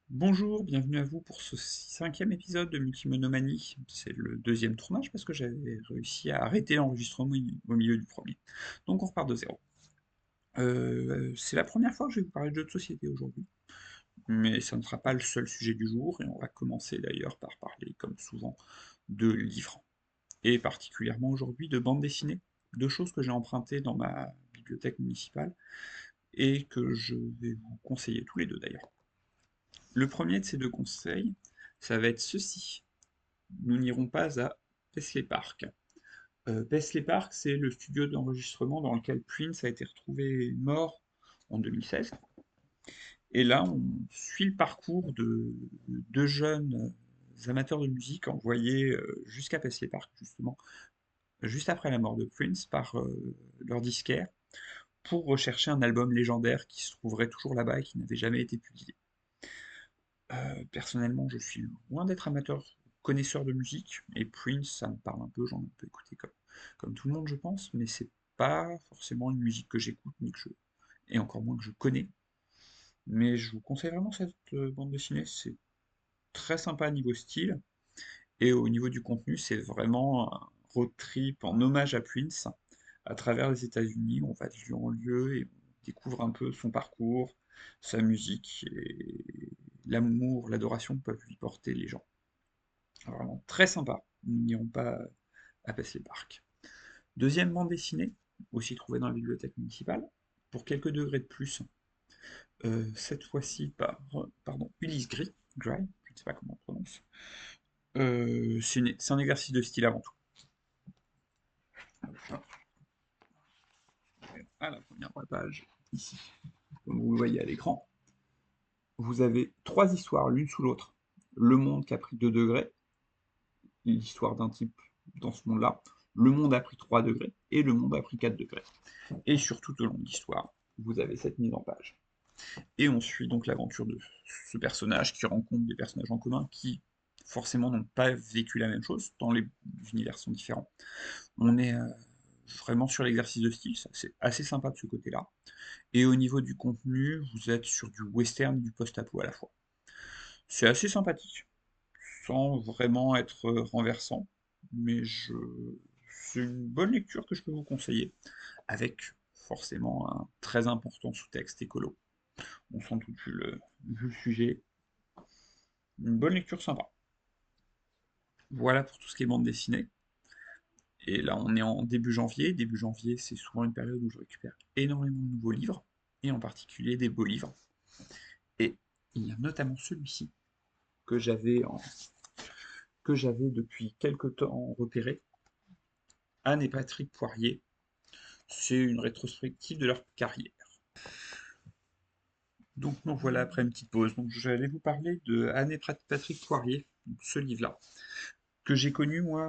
Bonjour, bienvenue à vous pour ce cinquième épisode de Multimonomanie. C'est le deuxième tournage parce que j'avais réussi à arrêter l'enregistrement au milieu du premier. Donc on repart de zéro. C'est la première fois que je vais vous parler de jeux de société aujourd'hui, mais ça ne sera pas le seul sujet du jour, et on va commencer d'ailleurs par parler, comme souvent, de livres, et particulièrement aujourd'hui de bande dessinée, deux choses que j'ai empruntées dans ma bibliothèque municipale, et que je vais vous conseiller tous les deux d'ailleurs. Le premier de ces deux conseils, ça va être ceci. Nous n'irons pas à Paisley Park. Paisley Park, c'est le studio d'enregistrement dans lequel Prince a été retrouvé mort en 2016. Et là, on suit le parcours de deux jeunes amateurs de musique envoyés jusqu'à Paisley Park, justement, juste après la mort de Prince, par leur disquaire, pour rechercher un album légendaire qui se trouverait toujours là-bas et qui n'avait jamais été publié. Personnellement, je suis loin d'être amateur, connaisseur de musique, et Prince, ça me parle un peu, j'en ai un peu écouté comme tout le monde, je pense, mais c'est pas forcément une musique que j'écoute, ni que et encore moins que je connais. Mais je vous conseille vraiment cette bande dessinée, c'est très sympa niveau style, et au niveau du contenu, c'est vraiment un road trip en hommage à Prince, à travers les États-Unis, on va de lieu en lieu, et on découvre un peu son parcours, sa musique, et l'amour, l'adoration que peuvent lui porter les gens. Vraiment très sympa. Nous n'irons pas à Paisley Park. Deuxième bande dessinée, aussi trouvée dans la bibliothèque municipale, pour quelques degrés de plus, cette fois-ci par Ulysse Gray, je ne sais pas comment on prononce. C'est un exercice de style avant tout. À la première page, ici, comme vous le voyez à l'écran, vous avez trois histoires l'une sous l'autre. Le monde qui a pris 2 degrés, l'histoire d'un type dans ce monde-là. Le monde a pris 3 degrés et le monde a pris 4 degrés. Et sur tout au long de l'histoire, vous avez cette mise en page. Et on suit donc l'aventure de ce personnage qui rencontre des personnages en commun qui forcément n'ont pas vécu la même chose, tant les univers sont différents. On est vraiment sur l'exercice de style, c'est assez sympa de ce côté-là. Et au niveau du contenu, vous êtes sur du western et du post-apo à la fois. C'est assez sympathique, sans vraiment être renversant, mais c'est une bonne lecture que je peux vous conseiller, avec forcément un très important sous-texte écolo. On sent tout de suite vu le sujet. Une bonne lecture sympa. Voilà pour tout ce qui est bande dessinée. Et là, on est en début janvier. Début janvier, c'est souvent une période où je récupère énormément de nouveaux livres, et en particulier des beaux livres. Et il y a notamment celui-ci que j'avais depuis quelque temps repéré, Anne et Patrick Poirier. C'est une rétrospective de leur carrière. Donc nous voilà après une petite pause. Donc je vais aller vous parler de Anne et Patrick Poirier, donc ce livre-là, que j'ai connu moi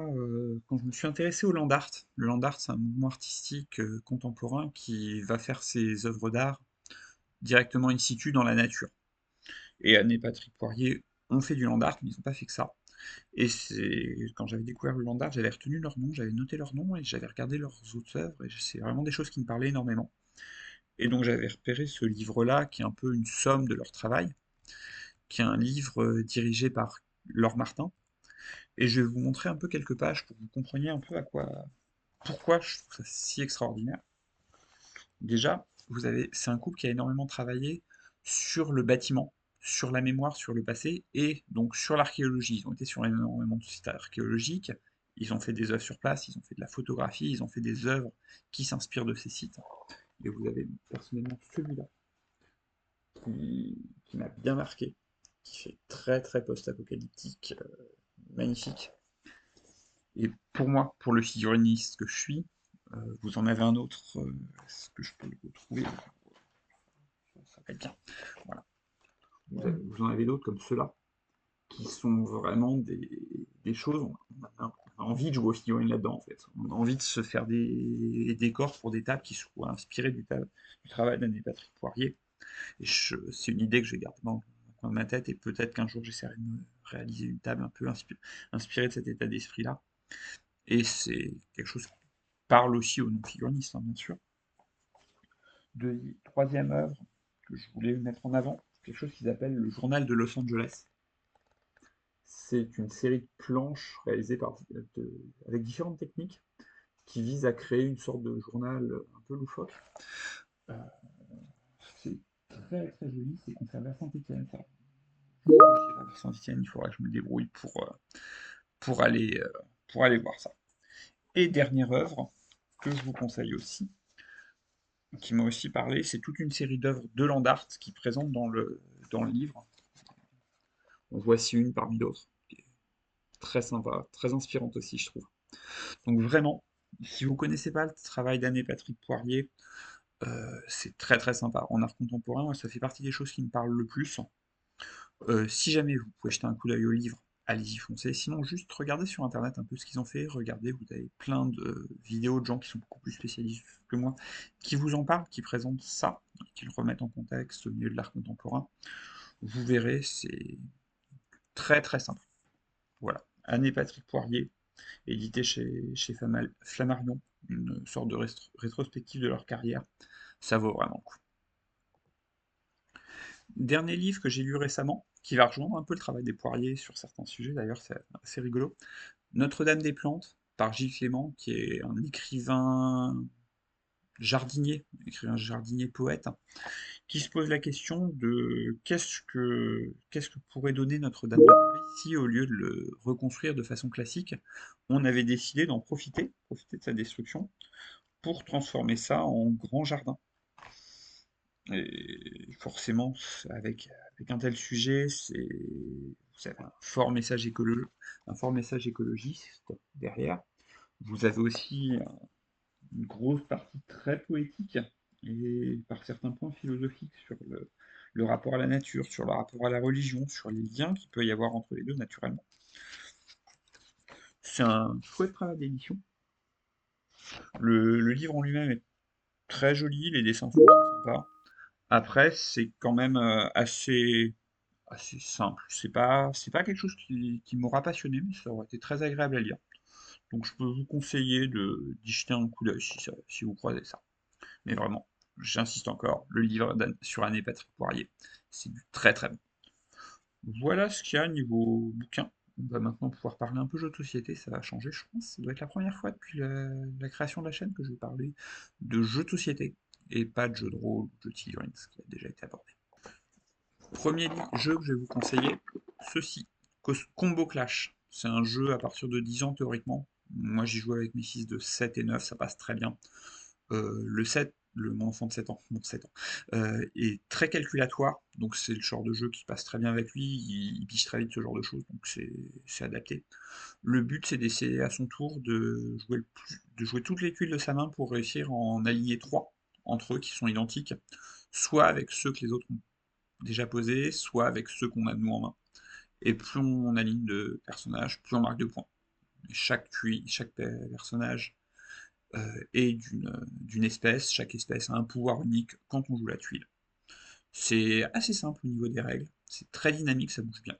quand je me suis intéressé au land art. Le land art, c'est un mouvement artistique contemporain qui va faire ses œuvres d'art directement in situ dans la nature. Et Anne et Patrick Poirier ont fait du land art, mais ils n'ont pas fait que ça. Et c'est quand j'avais découvert le land art, j'avais retenu leur nom, j'avais noté leur nom et j'avais regardé leurs autres œuvres, et c'est vraiment des choses qui me parlaient énormément. Et donc j'avais repéré ce livre-là, qui est un peu une somme de leur travail, qui est un livre dirigé par Laure Martin. Et je vais vous montrer un peu quelques pages pour que vous compreniez un peu pourquoi je trouve ça si extraordinaire. Déjà, c'est un couple qui a énormément travaillé sur le bâtiment, sur la mémoire, sur le passé, et donc sur l'archéologie. Ils ont été sur énormément de sites archéologiques, ils ont fait des œuvres sur place, ils ont fait de la photographie, ils ont fait des œuvres qui s'inspirent de ces sites. Et vous avez personnellement celui-là, qui m'a bien marqué, qui fait très très post-apocalyptique, magnifique. Et pour moi, pour le figuriniste que je suis, vous en avez un autre, est-ce que je peux le retrouver? Ça va être bien. Voilà. Vous en avez d'autres comme ceux-là, qui sont vraiment des choses, on a envie de jouer aux figurines là-dedans en fait. On a envie de se faire des décors pour des tables qui soient inspirées du travail d'Anne-Patrick Poirier. Et c'est une idée que je vais garder dans le coin de ma tête, et peut-être qu'un jour j'essaierai de me réaliser une table un peu inspirée de cet état d'esprit-là. Et c'est quelque chose qui parle aussi aux non-figuristes, hein, bien sûr. Troisième œuvre que je voulais mettre en avant, quelque chose qu'ils appellent le journal de Los Angeles. C'est une série de planches réalisées avec différentes techniques qui visent à créer une sorte de journal un peu loufoque. Euh, c'est très très joli, c'est conservé à Saint-Étienne. À Saint-Étienne, il faudra que je me débrouille pour aller, euh, pour aller voir ça. Et dernière œuvre que je vous conseille aussi, qui m'a aussi parlé, c'est toute une série d'œuvres de land art qui présente dans le livre. En voici une parmi d'autres, qui est très sympa, très inspirante aussi, je trouve. Donc vraiment, si vous ne connaissez pas le travail d'Anne-Patrick Poirier, c'est très très sympa. En art contemporain, moi, ça fait partie des choses qui me parlent le plus. Si jamais vous pouvez jeter un coup d'œil au livre, allez-y foncez. Sinon, juste regardez sur internet un peu ce qu'ils ont fait. Regardez, vous avez plein de vidéos de gens qui sont beaucoup plus spécialisés que moi, qui vous en parlent, qui présentent ça, qui le remettent en contexte au milieu de l'art contemporain. Vous verrez, c'est très très simple. Voilà. Anne et Patrick Poirier, édité chez Flammarion, une sorte de rétrospective de leur carrière. Ça vaut vraiment le coup. Dernier livre que j'ai lu récemment, qui va rejoindre un peu le travail des Poiriers sur certains sujets, d'ailleurs c'est assez rigolo. Notre-Dame des Plantes, par Gilles Clément, qui est un écrivain jardinier poète, qui se pose la question de qu'est-ce que pourrait donner Notre-Dame de Paris si, au lieu de le reconstruire de façon classique, on avait décidé profiter de sa destruction, pour transformer ça en grand jardin. Et forcément, avec un tel sujet, vous avez un fort message écologiste derrière. Vous avez aussi une grosse partie très poétique et par certains points philosophiques sur le rapport à la nature, sur le rapport à la religion, sur les liens qu'il peut y avoir entre les deux naturellement. C'est un chouette travail d'édition. Le livre en lui-même est très joli, les dessins sont très sympas. Après, c'est quand même assez simple. C'est pas quelque chose qui m'aura passionné, mais ça aurait été très agréable à lire. Donc je peux vous conseiller d'y jeter un coup d'œil si vous croisez ça. Mais vraiment, j'insiste encore, le livre sur Anne-Patrick Poirier, c'est du très très bon. Voilà ce qu'il y a niveau bouquin. On va maintenant pouvoir parler un peu jeux de société, ça va changer, je pense. Ça doit être la première fois depuis la création de la chaîne que je vais parler de jeux de société, et pas de jeux de rôle ou de jeux de figurines, ce qui a déjà été abordé. Premier jeu que je vais vous conseiller, ceci, Combo Clash. C'est un jeu à partir de 10 ans théoriquement. Moi j'y joue avec mes fils de 7 et 9, ça passe très bien. Le 7, mon enfant de 7 ans, est très calculatoire, donc c'est le genre de jeu qui passe très bien avec lui, il pige très vite ce genre de choses, donc c'est adapté. Le but c'est d'essayer à son tour de jouer toutes les tuiles de sa main pour réussir à en aligner 3 entre eux qui sont identiques, soit avec ceux que les autres ont déjà posés, soit avec ceux qu'on a nous en main. Et plus on aligne de personnages, plus on marque de points. Et chaque personnage est d'une espèce, chaque espèce a un pouvoir unique quand on joue la tuile. C'est assez simple au niveau des règles, c'est très dynamique, ça bouge bien.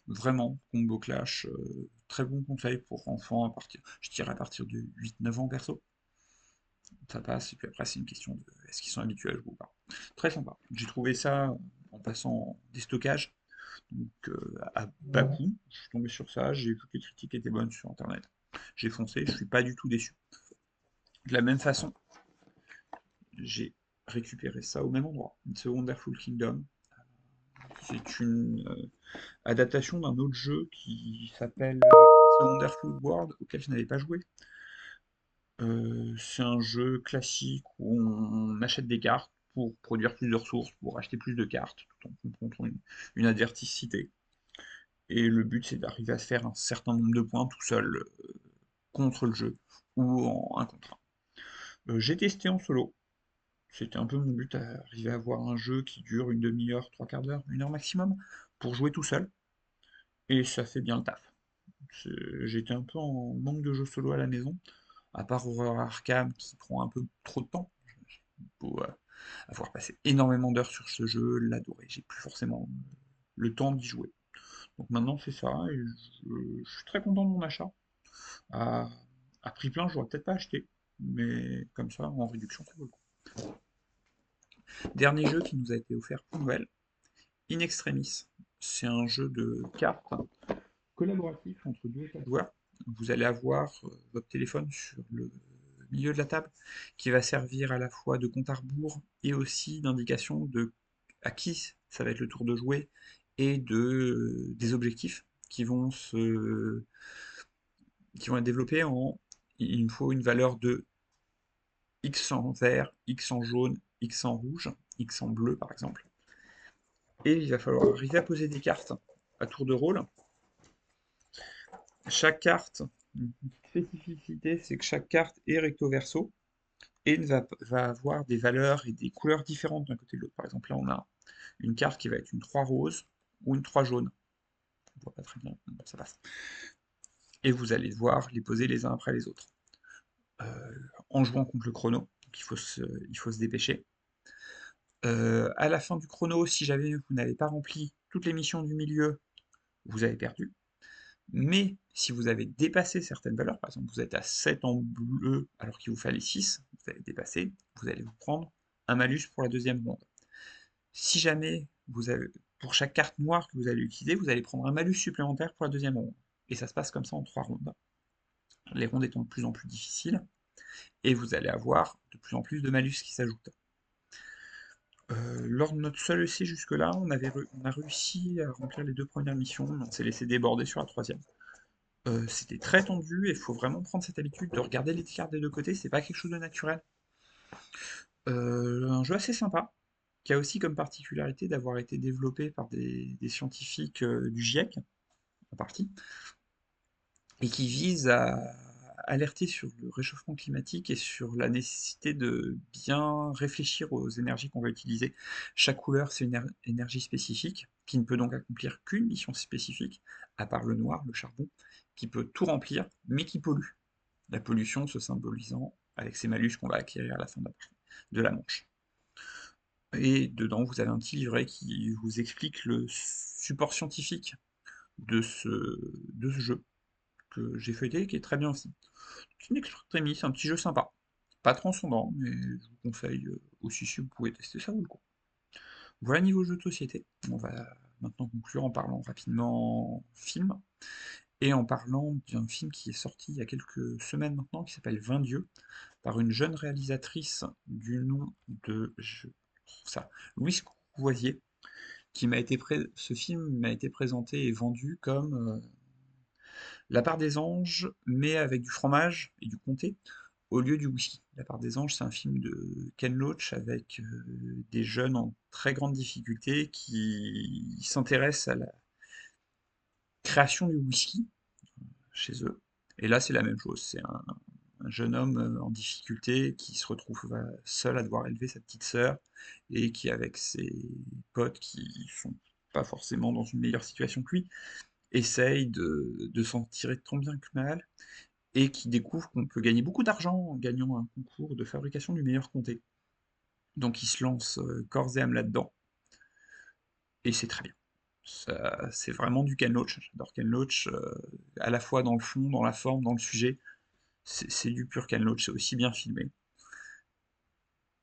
Vraiment, Combo Clash, très bon conseil pour enfants je dirais à partir de 8-9 ans perso. Ça passe, et puis après c'est une question de est-ce qu'ils sont habitués à jouer ou pas. Très sympa. J'ai trouvé ça en passant des stockages, donc à bas coût, je suis tombé sur ça, j'ai vu que les critiques étaient bonnes sur internet. J'ai foncé, je suis pas du tout déçu. De la même façon, j'ai récupéré ça au même endroit, It's a Wonderful Kingdom. C'est une adaptation d'un autre jeu qui s'appelle It's a Wonderful World, auquel je n'avais pas joué. C'est un jeu classique où on achète des cartes pour produire plus de ressources, pour acheter plus de cartes, tout en confrontant une adversité. Et le but, c'est d'arriver à se faire un certain nombre de points tout seul contre le jeu, ou en un contre un. J'ai testé en solo. C'était un peu mon but, arriver à avoir un jeu qui dure une demi-heure, trois quarts d'heure, une heure maximum, pour jouer tout seul. Et ça fait bien le taf. J'étais un peu en manque de jeux solo à la maison, à part Horror Arkham qui prend un peu trop de temps. Pour avoir passé énormément d'heures sur ce jeu, l'adorer. J'ai plus forcément le temps d'y jouer. Donc maintenant c'est ça, et je suis très content de mon achat. À, à prix plein, j'aurais peut-être pas acheté, mais comme ça, en réduction, ça vaut le coup. Dernier jeu qui nous a été offert pour Noël, In Extremis. C'est un jeu de cartes collaboratif entre 2 et 4 joueurs. Vous allez avoir votre téléphone sur le milieu de la table qui va servir à la fois de compte à rebours et aussi d'indication de à qui ça va être le tour de jouer et des objectifs qui vont être développés en il me faut une valeur de X en vert, X en jaune, X en rouge, X en bleu par exemple. Et il va falloir arriver à poser des cartes à tour de rôle. Chaque carte, une spécificité, c'est que chaque carte est recto verso et va avoir des valeurs et des couleurs différentes d'un côté de l'autre. Par exemple, là, on a une carte qui va être une 3 rose ou une 3 jaune. On voit pas très bien, ça passe. Et vous allez devoir les poser les uns après les autres. En jouant contre le chrono, donc il faut se dépêcher. À la fin du chrono, si jamais vous n'avez pas rempli toutes les missions du milieu, vous avez perdu. Mais si vous avez dépassé certaines valeurs, par exemple vous êtes à 7 en bleu alors qu'il vous fallait 6, vous avez dépassé, vous allez vous prendre un malus pour la deuxième ronde. Si jamais pour chaque carte noire que vous allez utiliser, vous allez prendre un malus supplémentaire pour la deuxième ronde. Et ça se passe comme ça en 3 rondes. Les rondes étant de plus en plus difficiles, et vous allez avoir de plus en plus de malus qui s'ajoutent. Lors de notre seul essai jusque-là, on a réussi à remplir les 2 premières missions, mais on s'est laissé déborder sur la troisième. C'était très tendu et il faut vraiment prendre cette habitude de regarder les cartes des deux côtés, c'est pas quelque chose de naturel. Un jeu assez sympa, qui a aussi comme particularité d'avoir été développé par des scientifiques du GIEC, en partie, et qui vise à alerter sur le réchauffement climatique et sur la nécessité de bien réfléchir aux énergies qu'on va utiliser. Chaque couleur, c'est une énergie spécifique, qui ne peut donc accomplir qu'une mission spécifique, à part le noir, le charbon, qui peut tout remplir, mais qui pollue. La pollution se symbolisant avec ces malus qu'on va acquérir à la fin de la manche. Et dedans, vous avez un petit livret qui vous explique le support scientifique de ce jeu que j'ai feuilleté, qui est très bien aussi. C'est une extrémie, c'est un petit jeu sympa. Pas transcendant, mais je vous conseille aussi si vous pouvez tester, ça vaut le coup. Voilà niveau jeu de société. On va maintenant conclure en parlant rapidement film, et en parlant d'un film qui est sorti il y a quelques semaines maintenant, qui s'appelle 20 dieux, par une jeune réalisatrice du nom de Louise Courvoisier, ce film m'a été présenté et vendu comme La part des anges, mais avec du fromage et du comté, au lieu du whisky. La part des anges, c'est un film de Ken Loach avec des jeunes en très grande difficulté qui s'intéressent à la création du whisky chez eux. Et là, c'est la même chose. C'est un jeune homme en difficulté qui se retrouve seul à devoir élever sa petite sœur et qui, avec ses potes qui sont pas forcément dans une meilleure situation que lui, essaye de s'en tirer tant bien que mal et qui découvre qu'on peut gagner beaucoup d'argent en gagnant un concours de fabrication du meilleur comté. Donc il se lance corps et âme là-dedans et c'est très bien. C'est vraiment du Ken Loach. J'adore Ken Loach, à la fois dans le fond, dans la forme, dans le sujet. C'est du pur Ken Loach, c'est aussi bien filmé.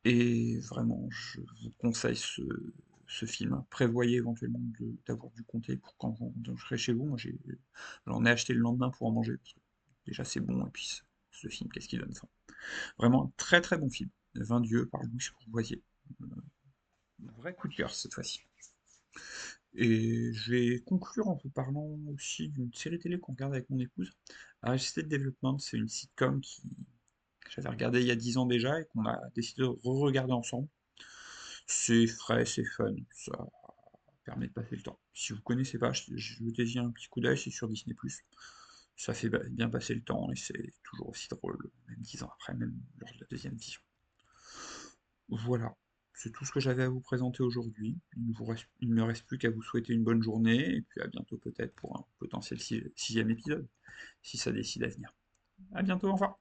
Et vraiment, je vous conseille ce film. Prévoyez éventuellement d'avoir du comté pour quand je serai chez vous. Moi, j'en ai acheté le lendemain pour en manger. Parce que déjà, c'est bon. Et puis, ce film, qu'est-ce qu'il donne ça? Vraiment un très très bon film. 20 dieux par Louis Courvoisier. Un vrai coup de cœur cette fois-ci. Et je vais conclure en vous parlant aussi d'une série télé qu'on regarde avec mon épouse. Arrested Development, c'est une sitcom que j'avais regardée il y a 10 ans déjà et qu'on a décidé de re-regarder ensemble. C'est frais, c'est fun, ça permet de passer le temps. Si vous connaissez pas, jetez-y un petit coup d'œil, c'est sur Disney+. Ça fait bien passer le temps et c'est toujours aussi drôle, même 10 ans après, même lors de la deuxième vision. Voilà, c'est tout ce que j'avais à vous présenter aujourd'hui. Il ne me reste plus qu'à vous souhaiter une bonne journée et puis à bientôt peut-être pour un potentiel sixième épisode, si ça décide à venir. À bientôt, au revoir.